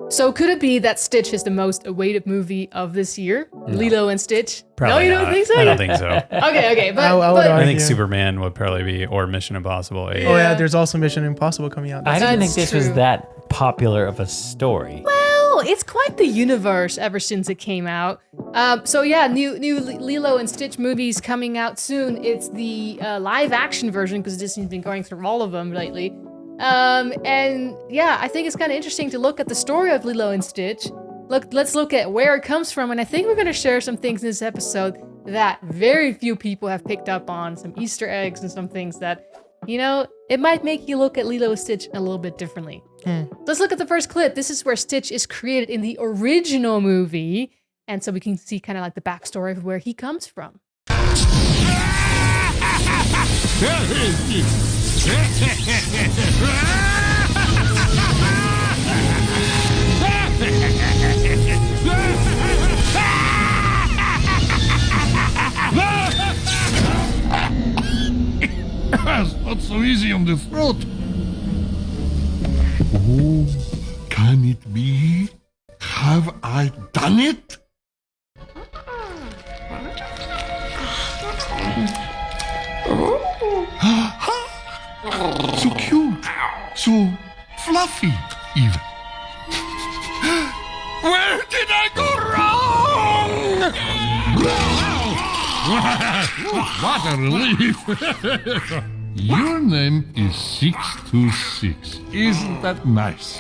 So could it be that Stitch is the most awaited movie of this year? No. Lilo and Stitch? Probably no, you not. don't think so? I don't think so. Okay, but, I would but I think Yeah. Superman would probably be, or Mission Impossible 8. Oh yeah, there's also Mission Impossible coming out. I didn't That's think this was true. that popular of a story. well, it's quite the universe ever since it came out. So yeah, new Lilo and Stitch movies coming out soon. It's the live action version because Disney's been going through all of them lately. And yeah, I think it's kind of interesting to look at the story of Lilo and Stitch. Let's look at where it comes from, and I think we're going to share some things in this episode that very few people have picked up on, some Easter eggs and some things that, you know, it might make you look at Lilo and Stitch a little bit differently. Let's look at the first clip. This is where Stitch is created in the original movie, and so we can see kind of like the backstory of where he comes from. It's not so easy on the throat. Oh, can it be? Have I done it? So cute, so fluffy, even. Where did I go wrong? What a relief. Your name is 626. Isn't that nice?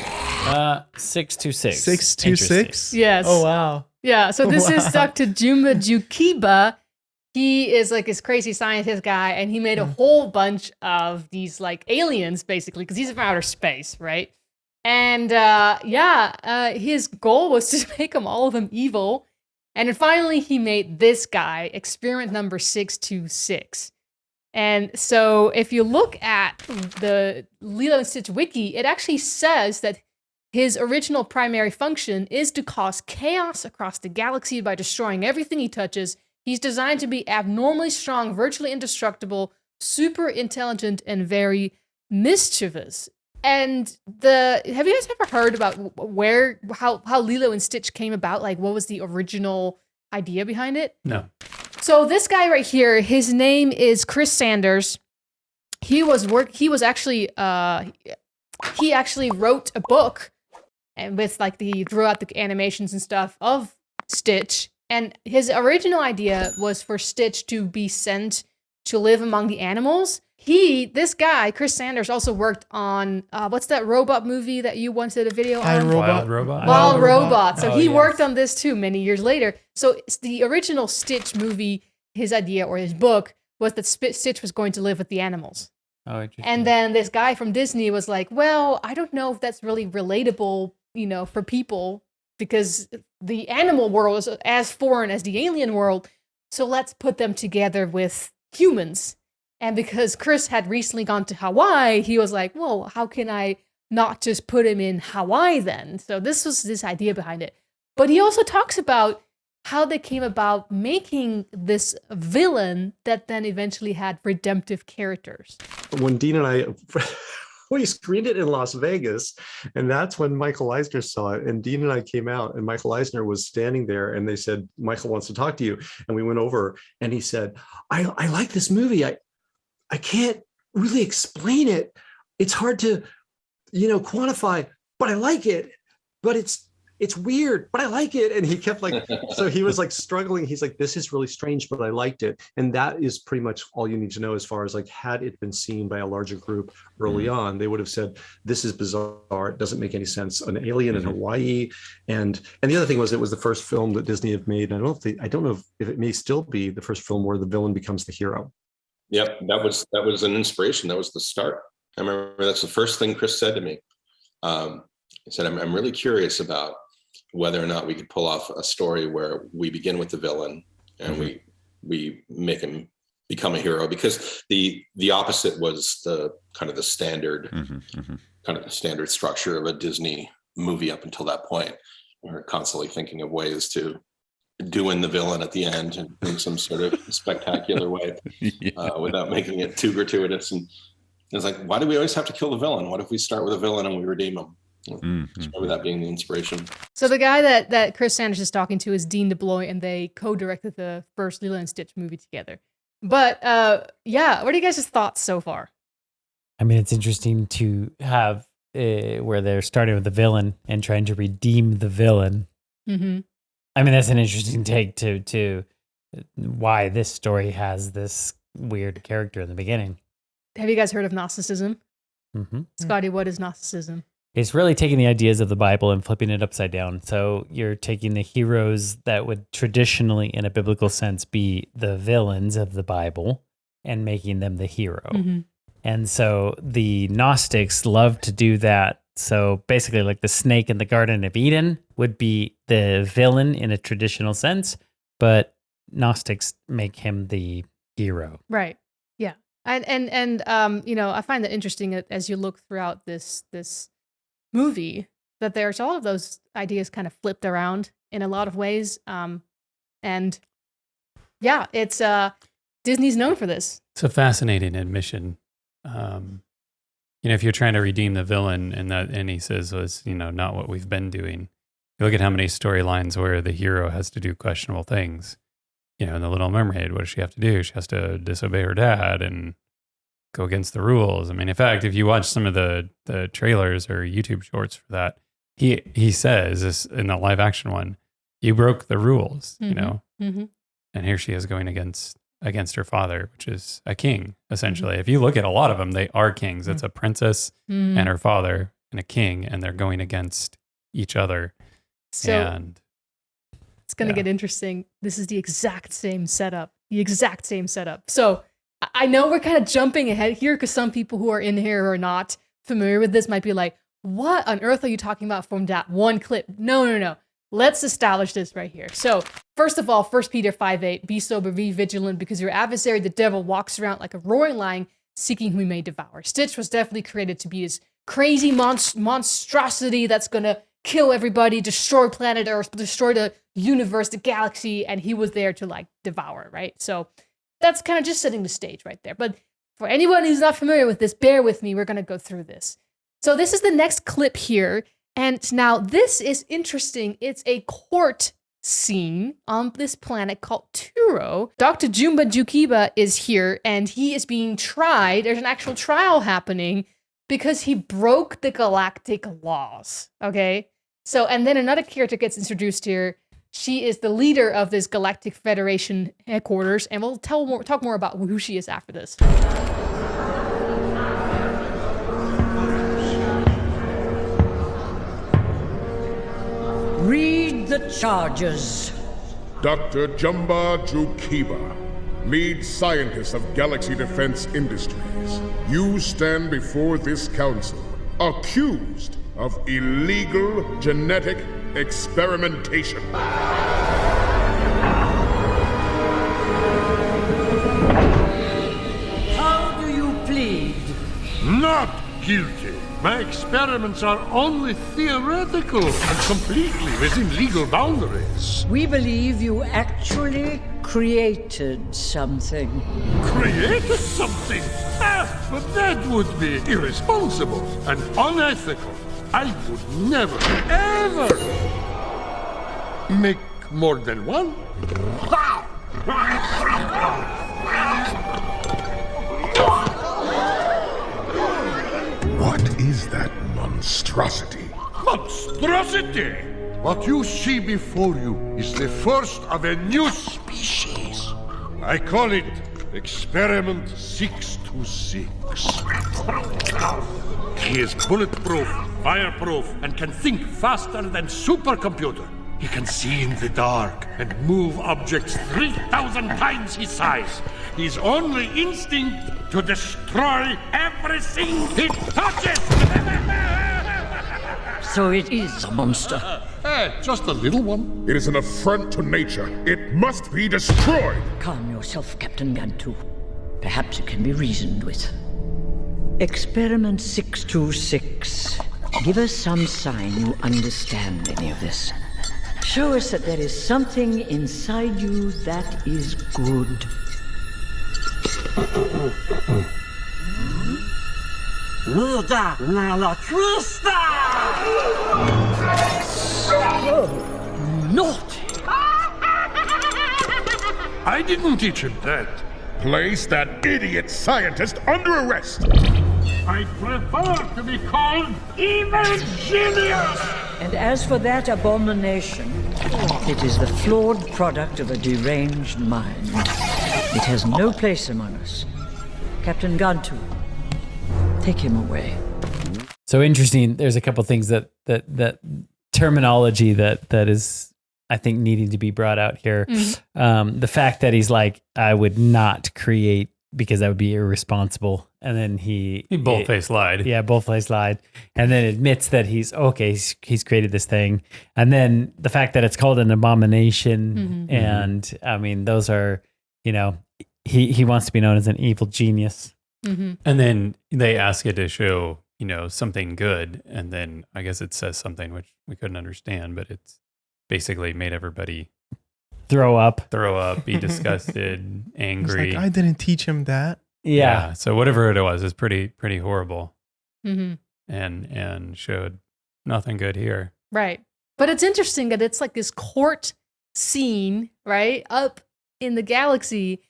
626. 626. Yes. Oh wow. Yeah, so this is Wow. Dr. Juma Jukiba. He is like this crazy scientist guy, and he made a whole bunch of these like aliens, basically, because he's from outer space, right? And his goal was to make all of them evil. And then finally, he made this guy, experiment number 626. And so if you look at the Lilo and Stitch wiki, it actually says that his original primary function is to cause chaos across the galaxy by destroying everything he touches. He's designed to be abnormally strong, virtually indestructible, super intelligent, and very mischievous. And have you guys ever heard about how Lilo and Stitch came about? Like, what was the original idea behind it? No. So this guy right here, his name is Chris Sanders. He actually wrote a book, and with like throughout the animations and stuff of Stitch. And his original idea was for Stitch to be sent to live among the animals. This guy, Chris Sanders, also worked on, what's that robot movie that you once did a video on? Wild Robot. Wild Robot. So Oh, he yes. worked on this too many years later. So it's the original Stitch movie, his idea or his book was that Stitch was going to live with the animals. Oh, interesting. And then this guy from Disney was like, well, I don't know if that's really relatable, for people, because the animal world is as foreign as the alien world. So let's put them together with humans. And because Chris had recently gone to Hawaii, he was like, well, how can I not just put him in Hawaii then? So this was this idea behind it. But he also talks about how they came about making this villain that then eventually had redemptive characters. When Dean and I, we screened it in Las Vegas, and that's when Michael Eisner saw it. And Dean and I came out, and Michael Eisner was standing there, and they said, Michael wants to talk to you. And we went over, and he said, I like this movie. I can't really explain it. It's hard to, quantify, but I like it. But it's weird, but I like it. And he kept like, so he was like struggling. He's like, this is really strange, but I liked it. And that is pretty much all you need to know as far as like, had it been seen by a larger group early on, they would have said, this is bizarre. It doesn't make any sense. An alien in Hawaii. And the other thing was, it was the first film that Disney had made. And I don't know if it may still be the first film where the villain becomes the hero. Yep, that was an inspiration. That was the start. I remember that's the first thing Chris said to me. He said, I'm really curious about whether or not we could pull off a story where we begin with the villain and we make him become a hero, because the opposite was the kind of the standard kind of the standard structure of a Disney movie up until that point. We're constantly thinking of ways to do in the villain at the end in some sort of spectacular way without making it too gratuitous. And it's like, why do we always have to kill the villain? What if we start with a villain and we redeem him? Just remember that being the inspiration. So the guy that Chris Sanders is talking to is Dean DeBlois, and they co-directed the first Lilo and Stitch movie together. But yeah, what are you guys' thoughts so far? I mean, it's interesting to have where they're starting with the villain and trying to redeem the villain. Mm-hmm. I mean, that's an interesting take to why this story has this weird character in the beginning. Have you guys heard of Gnosticism? Mm-hmm. Scotty, what is Gnosticism? It's really taking the ideas of the Bible and flipping it upside down. So you're taking the heroes that would traditionally, in a biblical sense, be the villains of the Bible and making them the hero. Mm-hmm. And so the Gnostics love to do that. So basically, like the snake in the Garden of Eden would be the villain in a traditional sense, but Gnostics make him the hero. Right. Yeah. And you know, I find that interesting as you look throughout this movie that there's all of those ideas kind of flipped around in a lot of ways. And yeah, it's Disney's known for this. It's a fascinating admission. You know, if you're trying to redeem the villain and he says, well, it's, you know, not what we've been doing. You look at how many storylines where the hero has to do questionable things. You know, in The Little Mermaid, what does she have to do? She has to disobey her dad and go against the rules. I mean, in fact, if you watch some of the trailers or YouTube shorts for that, he says this in the live action one, you broke the rules, you know? Mm-hmm. And here she is going against her father, which is a king, essentially. If you look at a lot of them, they are kings. It's a princess and her father and a king, and they're going against each other. So and it's going to get interesting. This is the exact same setup. So I know we're kind of jumping ahead here because some people who are in here who are not familiar with this might be like, what on earth are you talking about from that one clip? No. Let's establish this right here. So first of all, 1 Peter 5:8, be sober, be vigilant, because your adversary, the devil, walks around like a roaring lion, seeking whom he may devour. Stitch was definitely created to be this crazy monstrosity that's going to kill everybody, destroy planet Earth, destroy the universe, the galaxy, and he was there to like devour, right? So that's kind of just setting the stage right there. But for anyone who's not familiar with this, bear with me. We're going to go through this. So this is the next clip here. And now this is interesting. It's a court scene on this planet called Turo. Dr. Jumba Jukiba is here and he is being tried. There's an actual trial happening because he broke the galactic laws. Okay. So, and then another character gets introduced here. She is the leader of this Galactic Federation headquarters, and we'll talk more about who she is after this. Read the charges. Dr. Jumba Jukiba, lead scientist of Galaxy Defense Industries. You stand before this council accused of illegal genetic experimentation. How do you plead? Not guilty. My experiments are only theoretical and completely within legal boundaries. We believe you actually created something. Created something? But that would be irresponsible and unethical. I would never, ever make more than one. What is that monstrosity? Monstrosity! What you see before you is the first of a new species. I call it Experiment 626. He is bulletproof, fireproof, and can think faster than supercomputer. He can see in the dark and move objects 3,000 times his size. His only instinct to destroy everything he touches. So it is a monster. Just a little one. It is an affront to nature. It must be destroyed. Calm yourself, Captain Gantu. Perhaps it can be reasoned with. Experiment 626. Give us some sign you understand any of this. Show us that there is something inside you that is good. Luda nella trusta! Oh, naughty! I didn't teach him that. Place that idiot scientist under arrest. I prefer to be called evil genius! And as for that abomination, it is the flawed product of a deranged mind. It has no place among us. Captain Gantu, take him away. So interesting. There's a couple things that terminology that is, I think, needing to be brought out here. The fact that he's like, I would not create because that would be irresponsible. And then he bold-faced lied. Yeah, bold-faced lied. And then admits that he's created this thing. And then the fact that it's called an abomination. And I mean, those are, he wants to be known as an evil genius. And then they ask it to show, something good. And then I guess it says something which we couldn't understand, but it's basically made everybody throw up, be disgusted, angry. It's like, I didn't teach him that. Yeah. So whatever it was is pretty horrible. And showed nothing good here. Right. But it's interesting that it's like this court scene, right? Up in the galaxy.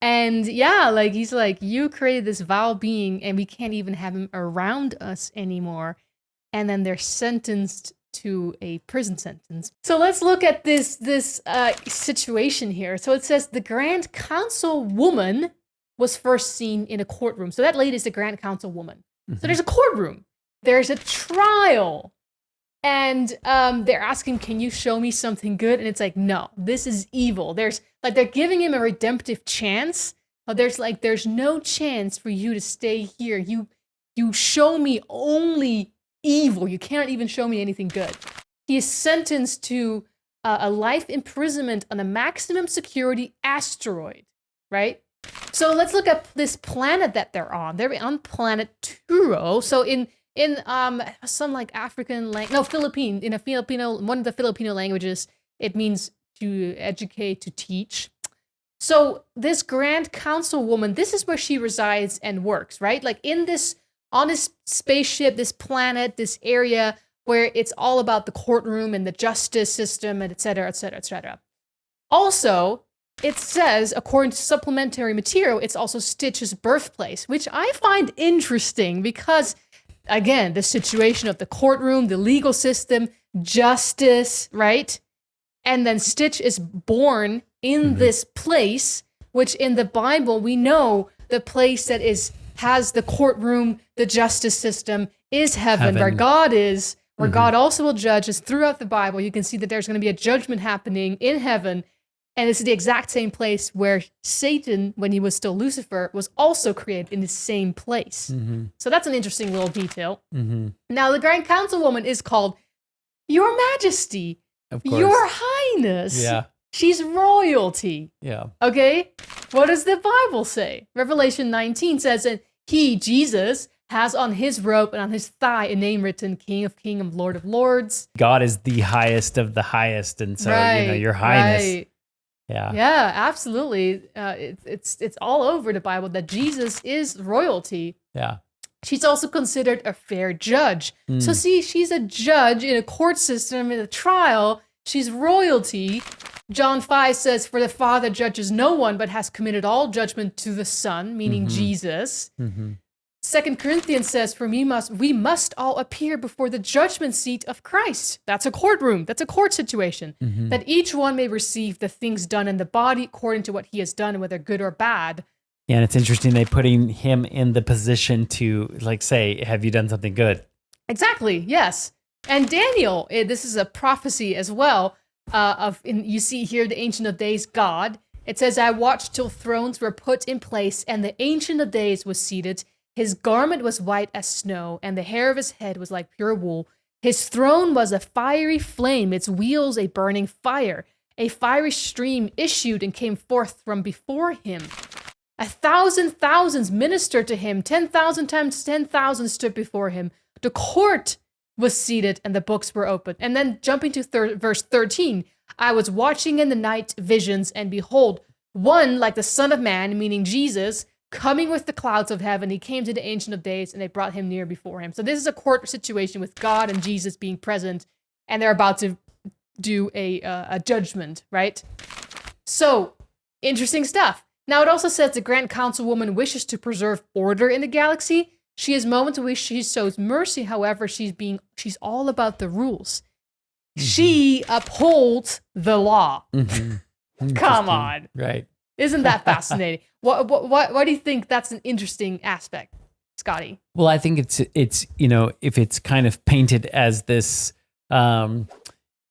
And yeah, like he's like, you created this vile being and we can't even have him around us anymore. And then they're sentenced to a prison sentence. So let's look at this situation here. So it says the Grand Council woman was first seen in a courtroom. So that lady is the Grand Council woman. So there's a courtroom. There's a trial. And they're asking, can you show me something good? And it's like, no, this is evil. There's like, they're giving him a redemptive chance. But there's no chance for you to stay here. You show me only evil. You cannot even show me anything good. He is sentenced to a life imprisonment on a maximum security asteroid, right? So let's look at this planet that they're on. They're on planet Turo. So in some like Philippine, in a Filipino, one of the Filipino languages, it means to educate, to teach. So this Grand Council woman, this is where she resides and works, right? Like on this spaceship, this planet, this area where it's all about the courtroom and the justice system and et cetera, et cetera, et cetera. Also, it says, according to supplementary material, it's also Stitch's birthplace, which I find interesting because, again, the situation of the courtroom, the legal system, justice, right? And then Stitch is born in this place, which in the Bible, we know the place that has the courtroom, the justice system is heaven. Where God is, where God also will judge is throughout the Bible. You can see that there's going to be a judgment happening in heaven. And it's the exact same place where Satan, when he was still Lucifer, was also created in the same place. So that's an interesting little detail. Now, the Grand Councilwoman is called Your Majesty, Your Highness. Yeah. She's royalty. Yeah. Okay? What does the Bible say? Revelation 19 says that he, Jesus, has on his robe and on his thigh a name written, King of Kings, Lord of Lords. God is the highest of the highest. And so, Your Highness. Right. Yeah. Yeah, absolutely. It's all over the Bible that Jesus is royalty. Yeah. She's also considered a fair judge. So see, she's a judge in a court system, in a trial. She's royalty. John 5 says, for the Father judges no one, but has committed all judgment to the Son, meaning Jesus. 2 Corinthians says, for we must all appear before the judgment seat of Christ. That's a courtroom. That's a court situation. That each one may receive the things done in the body according to what he has done, whether good or bad. Yeah, and it's interesting they putting him in the position to say, have you done something good? Exactly, yes. And Daniel, this is a prophecy as well, you see here the Ancient of Days God. It says, I watched till thrones were put in place, and the Ancient of Days was seated. His garment was white as snow, and the hair of his head was like pure wool. His throne was a fiery flame, its wheels a burning fire. A fiery stream issued and came forth from before him. 1,000 thousands ministered to him. 10,000 times 10,000 stood before him. The court was seated, and the books were opened. And then jumping to verse 13, I was watching in the night visions, and behold, one like the Son of Man, meaning Jesus, coming with the clouds of heaven. He came to the Ancient of Days, and they brought him near before him. So this is a court situation with God and Jesus being present, and they're about to do a judgment, right? So, interesting stuff. Now, it also says the Grand Councilwoman wishes to preserve order in the galaxy. She has moments in which she shows mercy. However, she's all about the rules. She upholds the law. Come on. Right. Isn't that fascinating? What do you think that's an interesting aspect, Scotty? Well, I think it's you know, if it's kind of painted as this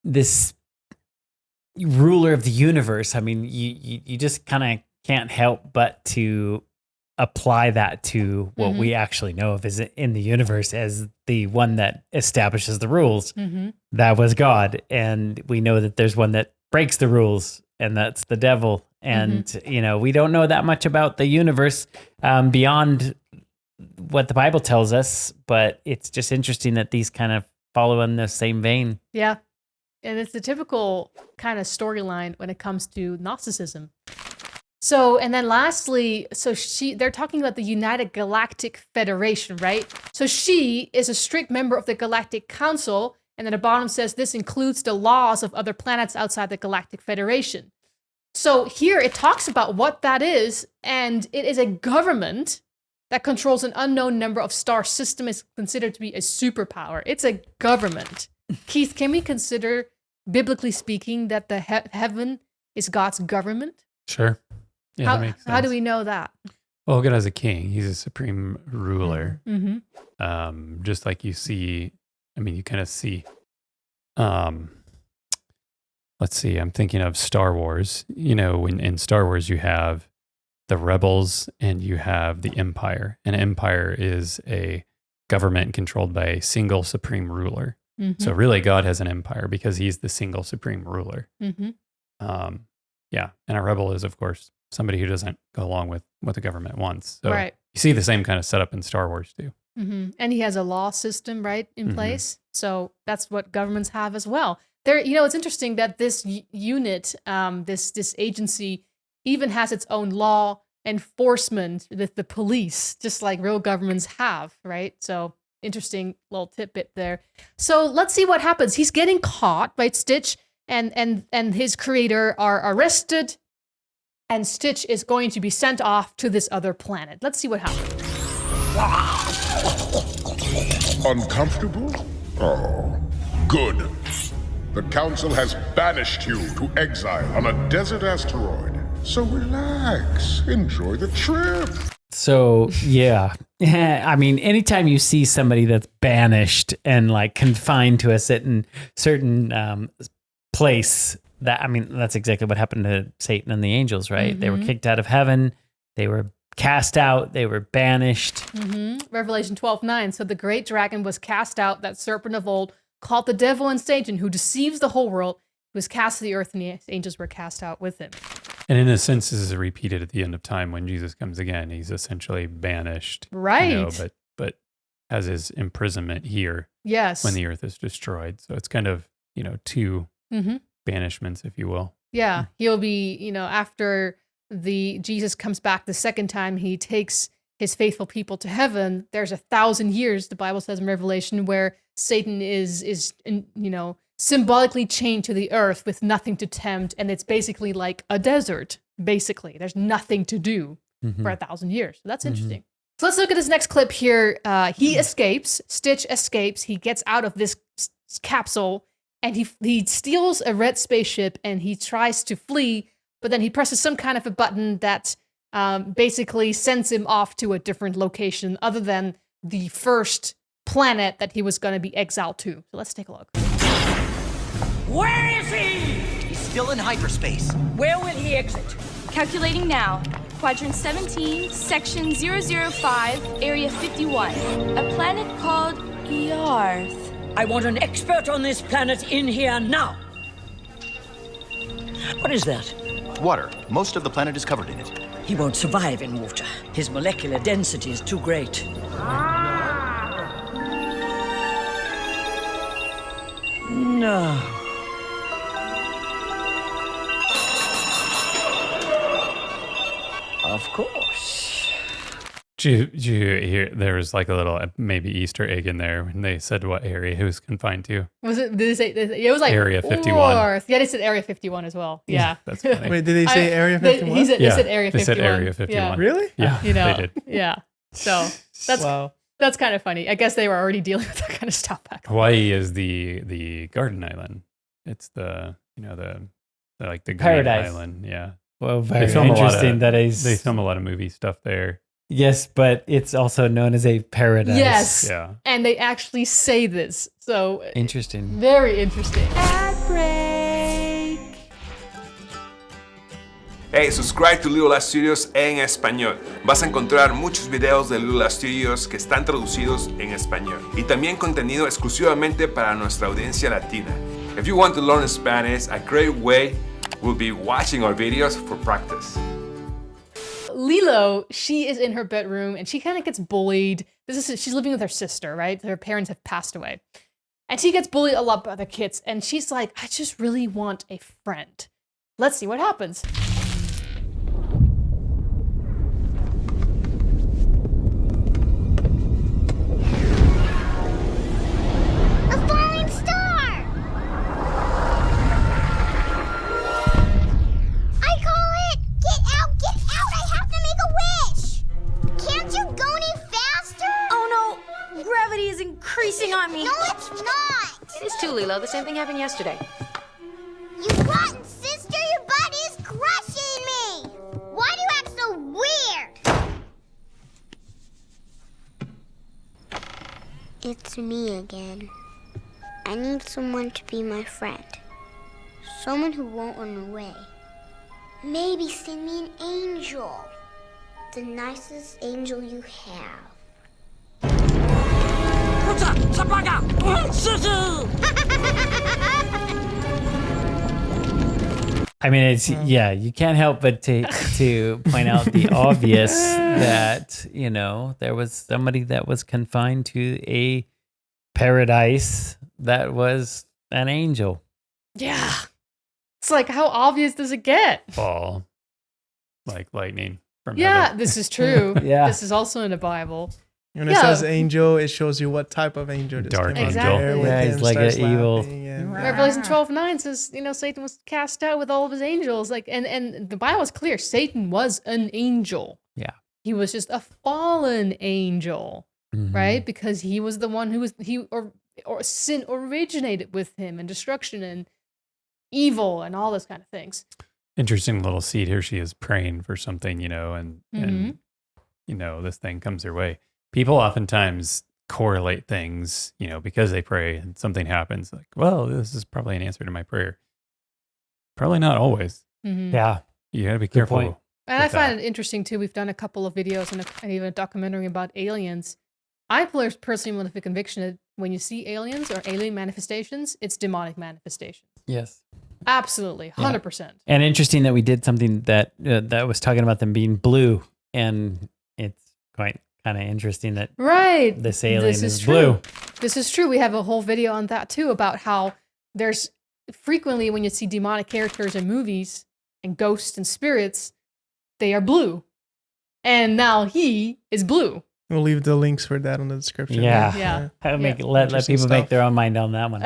this ruler of the universe, I mean, you just kind of can't help but to apply that to what we actually know of as in the universe as the one that establishes the rules. That was God, and we know that there's one that breaks the rules, and that's the devil. And you know, we don't know that much about the universe beyond what the Bible tells us, but it's just interesting that these kind of follow in the same vein. Yeah, and it's the typical kind of storyline when it comes to Gnosticism. So, and then lastly, they're talking about the United Galactic Federation, right? So she is a strict member of the Galactic Council, and then the bottom says this includes the laws of other planets outside the Galactic Federation. So here it talks about what that is, and it is a government that controls an unknown number of star systems, is considered to be a superpower. It's a government. Keith, can we consider, biblically speaking, that the heaven is God's government? Sure. Yeah, that makes sense. How do we know that? Well, God has a king. He's a supreme ruler. Just like you see, I mean, you kind of see, let's see, I'm thinking of Star Wars. You know, when in Star Wars you have the rebels and you have the empire. An empire is a government controlled by a single supreme ruler. So really God has an empire because he's the single supreme ruler. Yeah. And a rebel is, of course, somebody who doesn't go along with what the government wants. So you see the same kind of setup in Star Wars too. And he has a law system, right, in place. So that's what governments have as well. There, you know, it's interesting that this unit, this agency, even has its own law enforcement with the police, just like real governments have, right? So interesting little tidbit there. So let's see what happens. He's getting caught, right? Stitch and his creator are arrested, and Stitch is going to be sent off to this other planet. Let's see what happens. Uncomfortable? Oh, good. The Council has banished you to exile on a desert asteroid. So relax, enjoy the trip. So, yeah. I mean, anytime you see somebody that's banished and like confined to a certain place, that's exactly what happened to Satan and the angels, right? They were kicked out of heaven. They were cast out. They were banished. Revelation 12:9. So the great dragon was cast out, that serpent of old, called the devil and Satan, who deceives the whole world, who was cast to the earth, and the angels were cast out with him. And in a sense, this is repeated at the end of time when Jesus comes again. He's essentially banished, right? You know, but has his imprisonment here, when the earth is destroyed. So it's kind of, you know, two banishments, if you will. Yeah, he'll be, you know, after Jesus comes back the second time, he takes his faithful people to heaven. There's 1,000 years, the Bible says in Revelation, where Satan is you know, symbolically chained to the earth with nothing to tempt, and it's basically like a desert. Basically, there's nothing to do for 1,000 years. So that's interesting. So let's look at this next clip here. He escapes. Stitch escapes. He gets out of this capsule, and he steals a red spaceship, and he tries to flee, but then he presses some kind of a button that basically sends him off to a different location other than the first planet that he was going to be exiled to. So let's take a look. Where is he? He's still in hyperspace. Where will he exit? Calculating now. Quadrant 17, section 005, area 51. A planet called Yarth. I want an expert on this planet in here now. What is that? Water. Most of the planet is covered in it. He won't survive in water. His molecular density is too great. No. Of course. Did you hear there was like a little maybe Easter egg in there when they said what area he was confined to? Was it? Did they say? It was like Area 51. North. Yeah, they said Area 51 as well. Yeah. That's funny. Wait, did they say Area 51? They said Area 51. They said Area 51. Yeah. Really? Yeah, You know, they did. yeah. So that's kind of funny. I guess they were already dealing with that kind of stuff back then. Hawaii is the garden island. It's the like the green Paradise. island. Yeah. Well, very film a lot interesting. of- That is. They film a lot of movie stuff there. Yes, but it's also known as a paradise. Yes. Yeah. And they actually say this. So Interesting. very interesting. Ad break. Hey, subscribe to Lilo Studios en español. Vas a encontrar muchos videos de Lilo Studios que están traducidos en español y también contenido exclusivamente para nuestra audiencia latina. If you want to learn Spanish, a great way will be watching our videos for practice. Lilo, she is in her bedroom and she kind of gets bullied. She's living with her sister, right? Her parents have passed away. And she gets bullied a lot by other kids. And she's like, I just really want a friend. Let's see what happens. A falling star! I call it, get out, I have to make a wish! Can't you go any faster? Oh no, gravity is increasing on me. No, it's not! It is too, Lilo. The same thing happened yesterday. You rotten sister, your body is crushing me! Why do you act so weird? It's me again. I need someone to be my friend. Someone who won't run away. Maybe send me an angel. The nicest angel you have. I mean, it's you can't help but to point out the obvious that, you know, there was somebody that was confined to a paradise that was an angel. Yeah. It's like, how obvious does it get? Fall like lightning from Yeah, heaven. this is true. Yeah. This is also in the Bible. When it says angel, it shows you what type of angel this Dark came out angel. there with Yeah, him, he's like starts an evil- laughing and- Revelation 12:9 says, you know, Satan was cast out with all of his angels. Like, and the Bible is clear. Satan was an angel. Yeah. He was just a fallen angel, right? Because he was the one who was or sin originated with him, and destruction and evil and all those kind of things. Interesting little seed here. She is praying for something, you know, and you know, this thing comes her way. People oftentimes correlate things, you know, because they pray and something happens. Like, well, this is probably an answer to my prayer. Probably not always. Yeah. You got to be Good careful. point. And I with find it interesting too. We've done a couple of videos and even a documentary about aliens. I personally want the conviction that when you see aliens or alien manifestations, it's demonic manifestations. Yes. Absolutely, 100%. And interesting that we did something that that was talking about them being blue, and it's quite kind of interesting that Right. this alien is true. blue. This is true. We have a whole video on that too about how there's frequently when you see demonic characters in movies and ghosts and spirits, they are blue. And now he is blue. We'll leave the links for that on the description. Yeah. Yeah. Let Interesting people make stuff. their own mind on that one.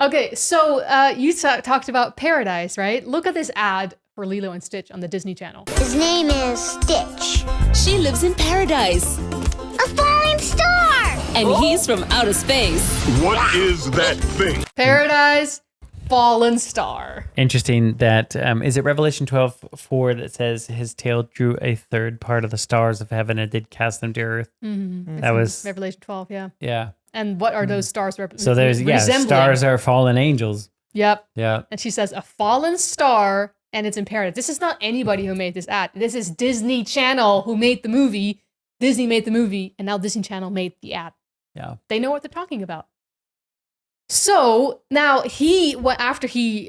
Okay, so you talked about paradise, right? Look at this ad for Lilo and Stitch on the Disney Channel. His name is Stitch. She lives in paradise. A falling star! And he's from outer space. What is that thing? Paradise, fallen star. Interesting that is it Revelation 12:4 that says his tail drew a third part of the stars of heaven and did cast them to earth. Mm-hmm. That was Revelation 12, yeah. yeah. And what are those stars representing? So there's stars are fallen angels. Yep. Yeah. And she says a fallen star, and it's in paradise. This is not anybody who made this ad. This is Disney Channel who made the movie. Disney made the movie, and now Disney Channel made the ad. Yeah. They know what they're talking about. So now after he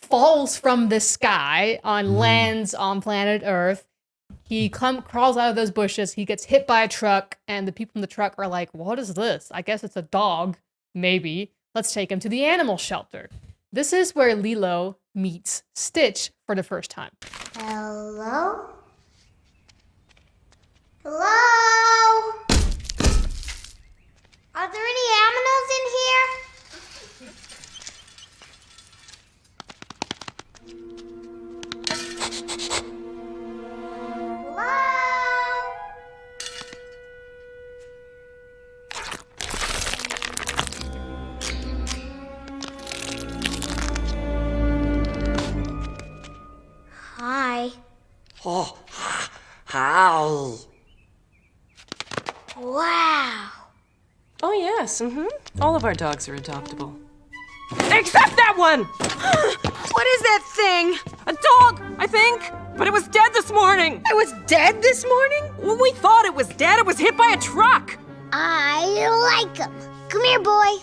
falls from the sky lands on planet Earth, he crawls out of those bushes. He gets hit by a truck, and the people in the truck are like, "What is this? I guess it's a dog. Maybe let's take him to the animal shelter." This is where Lilo meets Stitch for the first time. Hello? Hello? Are there any aminos in here? Hello? Hi. Oh, hi. Wow. Oh, yes. All of our dogs are adoptable. Except that one! What is that thing? A dog, I think. But it was dead this morning. It was dead this morning? Well, we thought it was dead. It was hit by a truck. I like them. Come here, boy.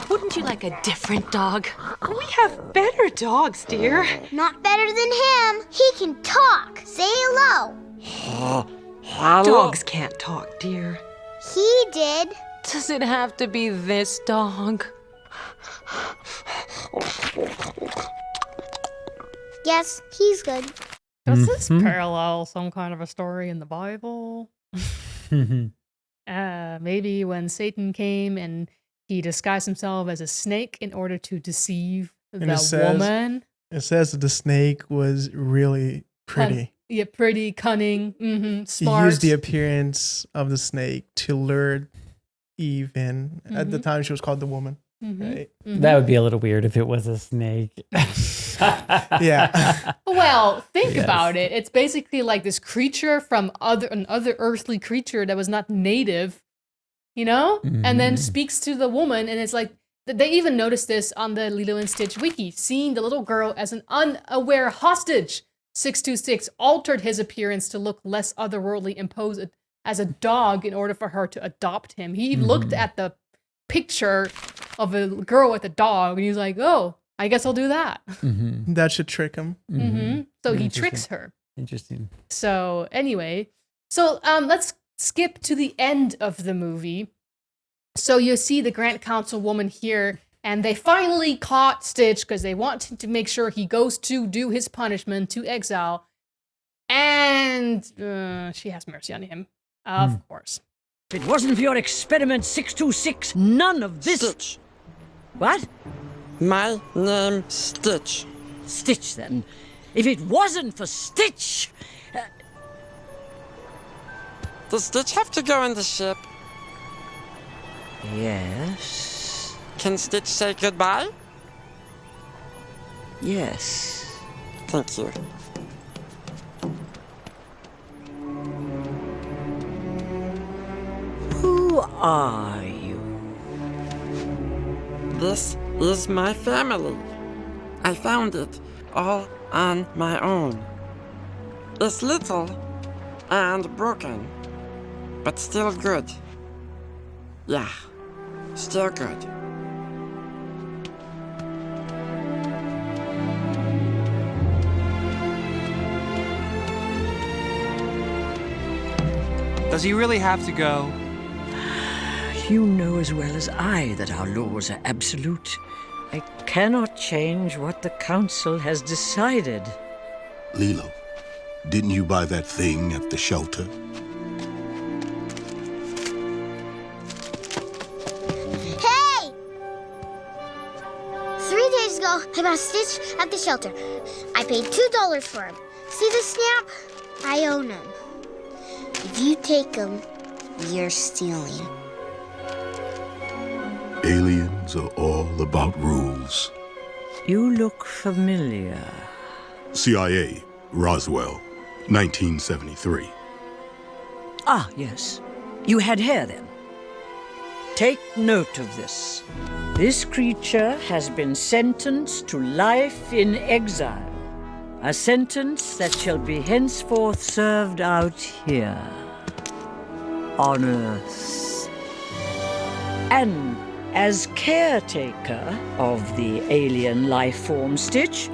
Wouldn't you like a different dog? We have better dogs, dear. Not better than him. He can talk. Say hello. Dogs can't talk, dear. He did. Does it have to be this dog? Yes, he's good. Does this parallel some kind of a story in the Bible? Maybe when Satan came and he disguised himself as a snake in order to deceive the woman. It says that the snake was really pretty. Yeah, pretty, cunning, smart. He used the appearance of the snake to lure Eve in. At the time, she was called the woman. Right? That would be a little weird if it was a snake. Yeah. Well, think about it. It's basically like this creature from an other earthly creature that was not native, you know? And then speaks to the woman, and it's like, they even noticed this on the Lilo and Stitch wiki, seeing the little girl as an unaware hostage. 626 altered his appearance to look less otherworldly and pose as a dog in order for her to adopt him. He looked at the picture of a girl with a dog, and he's like, oh, I guess I'll do that. That should trick him. So he tricks her. Interesting. So anyway, let's skip to the end of the movie. So you see the Grand Council woman here, and they finally caught Stitch because they want to make sure he goes to do his punishment to exile. And she has mercy on him, of course. If it wasn't for your experiment 626, none of this... Stitch. What? My name Stitch. Stitch, then. If it wasn't for Stitch... Does Stitch have to go in the ship? Yes. Can Stitch say goodbye? Yes. Thank you. Who are you? This is my family. I found it all on my own. It's little and broken, but still good. Yeah, still good. Does he really have to go? You know as well as I that our laws are absolute. I cannot change what the council has decided. Lilo, didn't you buy that thing at the shelter? Hey! 3 days ago, I bought Stitch at the shelter. I paid $2 for him. See the stamp? I own him. If you take him, you're stealing. Aliens are all about rules. You look familiar. CIA, Roswell, 1973. Ah, yes. You had hair then. Take note of this. This creature has been sentenced to life in exile. A sentence that shall be henceforth served out here, on Earth. And as caretaker of the alien life form Stitch,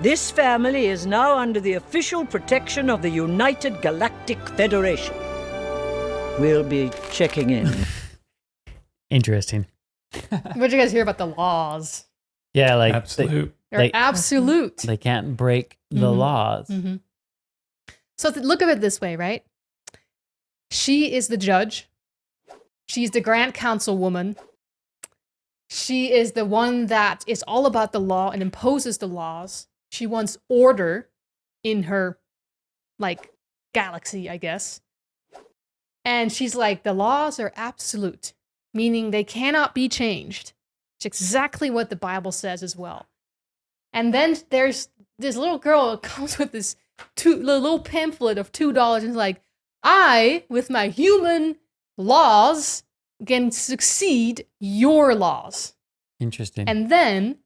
this family is now under the official protection of the United Galactic Federation. We'll be checking in. Interesting. What did you guys hear about the laws? Yeah, like absolute They're absolute. They can't break the laws. Mm-hmm. So look at it this way, right? She is the judge. She's the Grand Councilwoman. She is the one that is all about the law and imposes the laws. She wants order in her, like, galaxy, I guess. And she's like, the laws are absolute, meaning they cannot be changed. It's exactly what the Bible says as well. And then there's this little girl that comes with this little pamphlet of $2 and is like, I, with my human laws, can succeed your laws. Interesting. And then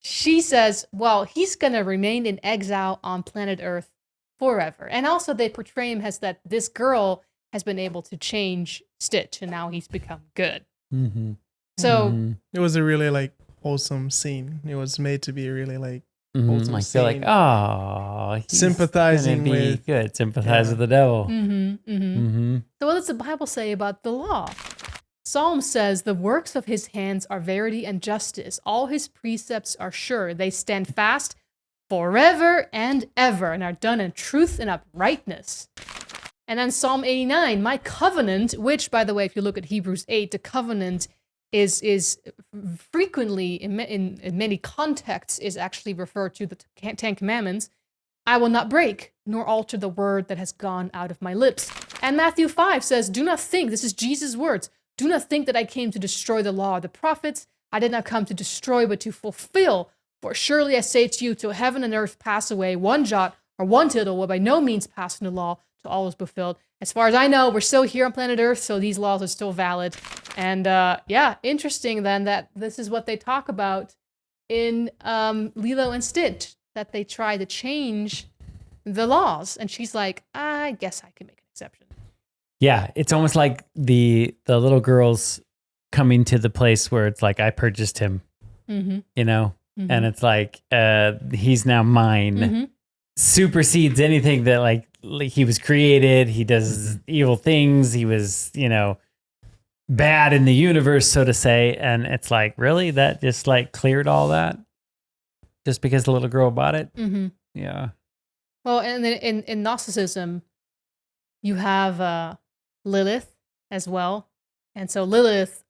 she says, well, he's going to remain in exile on planet Earth forever. And also they portray him as that this girl has been able to change Stitch and now he's become good. Mm-hmm. So it was a really like wholesome scene. It was made to be a really like wholesome I scene. feel like, oh, he's sympathizing gonna be with good. Sympathize with the devil. So what does the Bible say about the law? Psalm says, the works of his hands are verity and justice. All his precepts are sure. They stand fast forever and ever and are done in truth and uprightness. And then Psalm 89, my covenant, which, by the way, if you look at Hebrews 8, the covenant is frequently, in many contexts, is actually referred to the Ten Commandments. I will not break, nor alter the word that has gone out of my lips. And Matthew 5 says, do not think, this is Jesus' words, do not think that I came to destroy the law or the prophets. I did not come to destroy, but to fulfill. For surely I say to you, till heaven and earth pass away, one jot or one tittle will by no means pass from the law till all is fulfilled. As far as I know, we're still here on planet Earth, so these laws are still valid. And yeah, interesting then that this is what they talk about in Lilo and Stitch, that they try to change the laws. And she's like, I guess I can make an exception. Yeah, it's almost like the little girls coming to the place where it's like, I purchased him, you know? And it's like, he's now mine. Supersedes anything that like he was created. He does evil things. He was, you know, bad in the universe, so to say. And it's like, really? That just like cleared all that? Just because the little girl bought it? Yeah. Well, and then in Gnosticism, you have Lilith as well. And so Lilith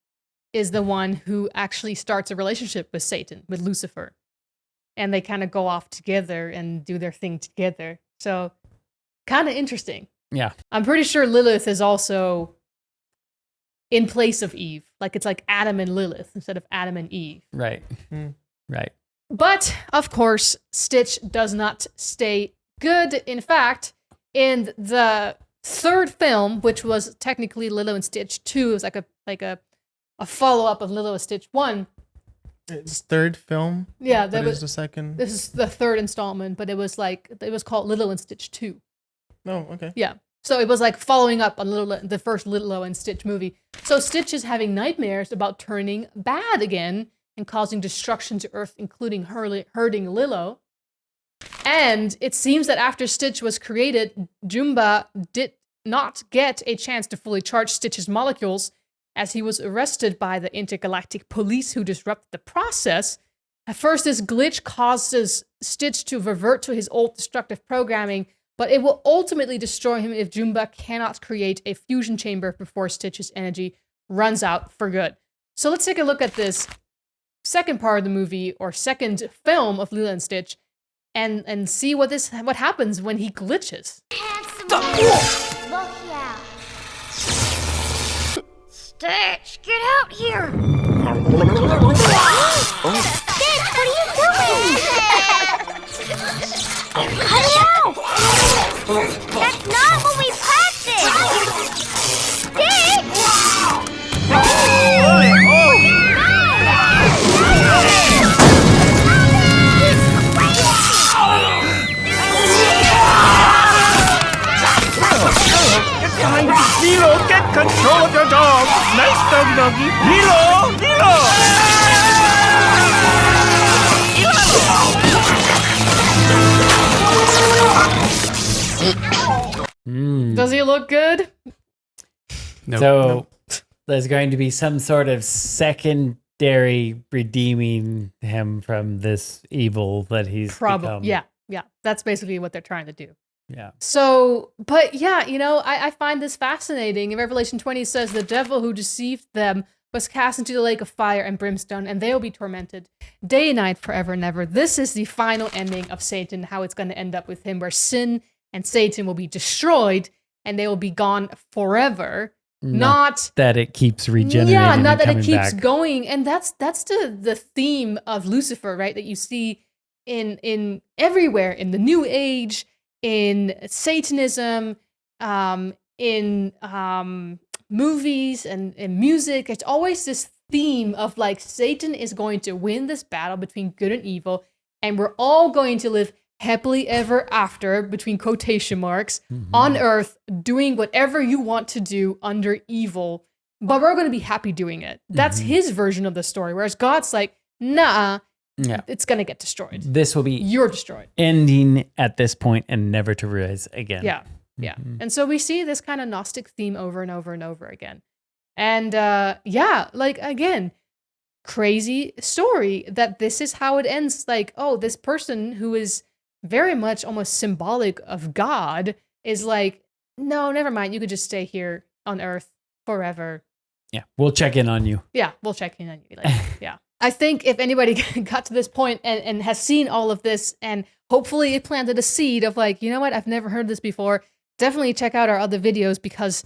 is the one who actually starts a relationship with Satan, with Lucifer. And they kind of go off together and do their thing together. So kind of interesting. Yeah. I'm pretty sure Lilith is also in place of Eve. Like it's like Adam and Lilith instead of Adam and Eve. Right. Right. But of course, Stitch does not stay good. In fact, in the third film, which was technically Lilo and Stitch 2, it was like a follow-up of Lilo and Stitch 1. It's third film. Yeah, that was the second. This is the third installment, but it was called Lilo and Stitch 2. Oh, okay. Yeah. So it was like following up on the first Lilo and Stitch movie. So Stitch is having nightmares about turning bad again and causing destruction to Earth, including hurting Lilo. And it seems that after Stitch was created, Jumba did not get a chance to fully charge Stitch's molecules, as he was arrested by the intergalactic police who disrupted the process. At first, this glitch causes Stitch to revert to his old destructive programming, but it will ultimately destroy him if Jumba cannot create a fusion chamber before Stitch's energy runs out for good. So let's take a look at this second part of the movie, or second film of Lilo and Stitch, and see what happens when he glitches. Stitch, get out here! Stitch, what are you doing? Cut it out! That's not what we practiced! Stitch! Lilo, get control of your dog! Nice doggy doggy! Lilo! Does he look good? Nope. So there's going to be some sort of second Derry redeeming him from this evil that he's become. Yeah. That's basically what they're trying to do. Yeah. So, but yeah, I find this fascinating. In Revelation 20 says, the devil who deceived them was cast into the lake of fire and brimstone, and they will be tormented day and night forever and ever. This is the final ending of Satan, how it's going to end up with him, where sin and Satan will be destroyed and they will be gone forever. Not that it keeps regenerating. Yeah, not that it coming keeps back. going. And that's the theme of Lucifer, right? That you see in everywhere, in the New Age, in Satanism, in movies and in music. It's always this theme of like Satan is going to win this battle between good and evil, and we're all going to live happily ever after, between quotation marks, on earth, doing whatever you want to do under evil, but we're going to be happy doing it. That's his version of the story, whereas God's like, nah, it's going to get destroyed. This will be You're destroyed. ending at this point and never to rise again. Yeah. And so we see this kind of Gnostic theme over and over and over again. And like, again, crazy story that this is how it ends. Like, oh, this person who is very much almost symbolic of God is like, no, never mind. You could just stay here on earth forever. Yeah. We'll check in on you. Yeah, we'll check in on you later. Yeah. I think if anybody got to this point and has seen all of this, and hopefully it planted a seed of like, you know what, I've never heard this before, definitely check out our other videos, because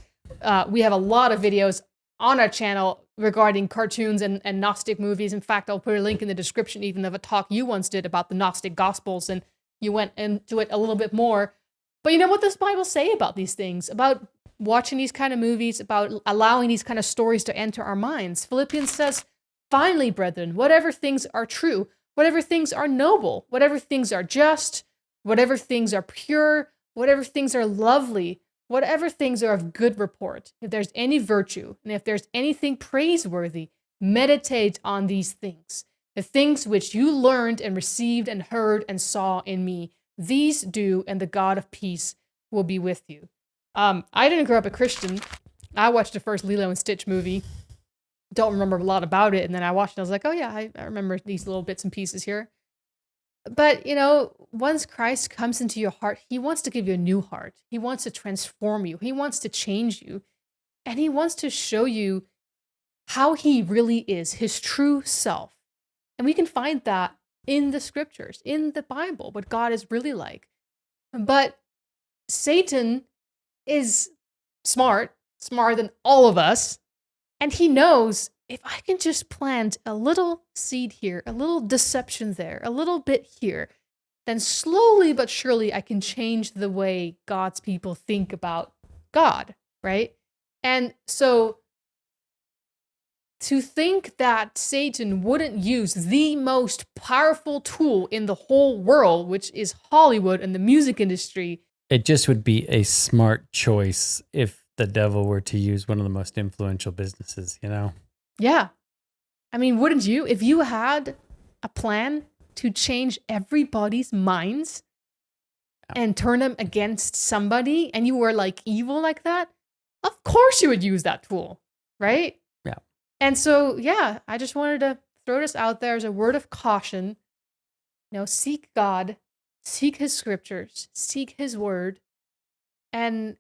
we have a lot of videos on our channel regarding cartoons and Gnostic movies. In fact, I'll put a link in the description even of a talk you once did about the Gnostic Gospels, and you went into it a little bit more. But you know what does the Bible say about these things? About watching these kind of movies, about allowing these kind of stories to enter our minds. Philippians says, finally, brethren, whatever things are true, whatever things are noble, whatever things are just, whatever things are pure, whatever things are lovely, whatever things are of good report, if there's any virtue, and if there's anything praiseworthy, meditate on these things. The things which you learned and received and heard and saw in me, these do, and the God of peace will be with you. I didn't grow up a Christian. I watched the first Lilo and Stitch movie. Don't remember a lot about it. And then I watched it. I was like, oh yeah, I remember these little bits and pieces here. But, once Christ comes into your heart, he wants to give you a new heart. He wants to transform you. He wants to change you. And he wants to show you how he really is, his true self. And we can find that in the scriptures, in the Bible, what God is really like. But Satan is smarter than all of us. And he knows, if I can just plant a little seed here, a little deception there, a little bit here, then slowly but surely I can change the way God's people think about God, right? And so to think that Satan wouldn't use the most powerful tool in the whole world, which is Hollywood and the music industry. It just would be a smart choice if the devil were to use one of the most influential businesses, Yeah. I mean, wouldn't you? If you had a plan to change everybody's minds and turn them against somebody, and you were like evil like that, of course you would use that tool, right? Yeah. And so, yeah, I just wanted to throw this out there as a word of caution. Seek God, seek his scriptures, seek his word, and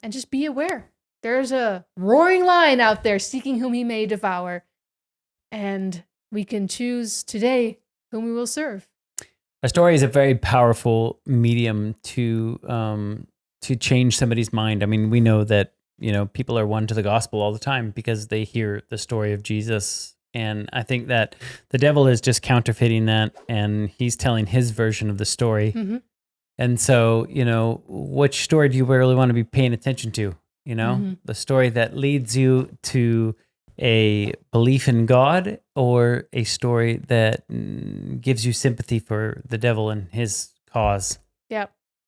just be aware. There's a roaring lion out there seeking whom he may devour. And we can choose today whom we will serve. A story is a very powerful medium to change somebody's mind. I mean, we know that, people are won to the gospel all the time because they hear the story of Jesus. And I think that the devil is just counterfeiting that, and he's telling his version of the story. Mm-hmm. And so, which story do you really want to be paying attention to? The story that leads you to a belief in God, or a story that gives you sympathy for the devil and his cause. Yeah.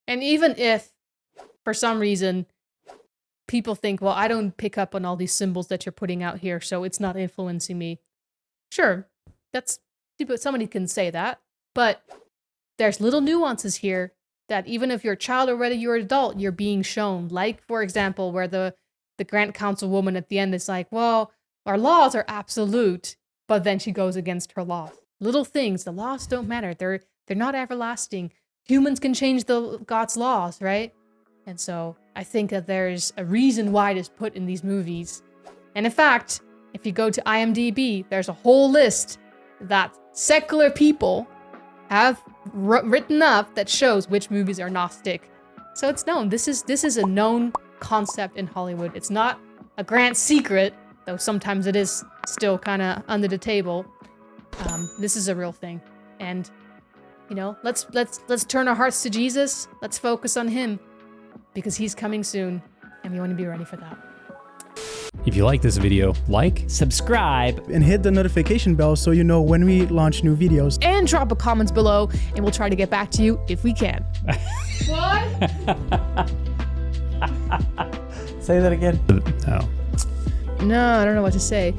And even if for some reason people think, well, I don't pick up on all these symbols that you're putting out here, so it's not influencing me. Sure, somebody can say that, but there's little nuances here that even if you're a child or whether you're an adult, you're being shown. Like, for example, where the Grant Council woman at the end is like, well, our laws are absolute, but then she goes against her laws. Little things, the laws don't matter. They're not everlasting. Humans can change God's laws, right? And so I think that there's a reason why it is put in these movies. And in fact, if you go to IMDb, there's a whole list that secular people have written up that shows which movies are Gnostic. So it's known. This is a known concept in Hollywood. It's not a grand secret, though sometimes it is still kind of under the table. This is a real thing. And you know, let's turn our hearts to Jesus. Let's focus on him because he's coming soon and we want to be ready for that. If you like this video, like, subscribe, and hit the notification bell so you know when we launch new videos. And drop a comment below and we'll try to get back to you if we can. What? Say that again. No. No, I don't know what to say.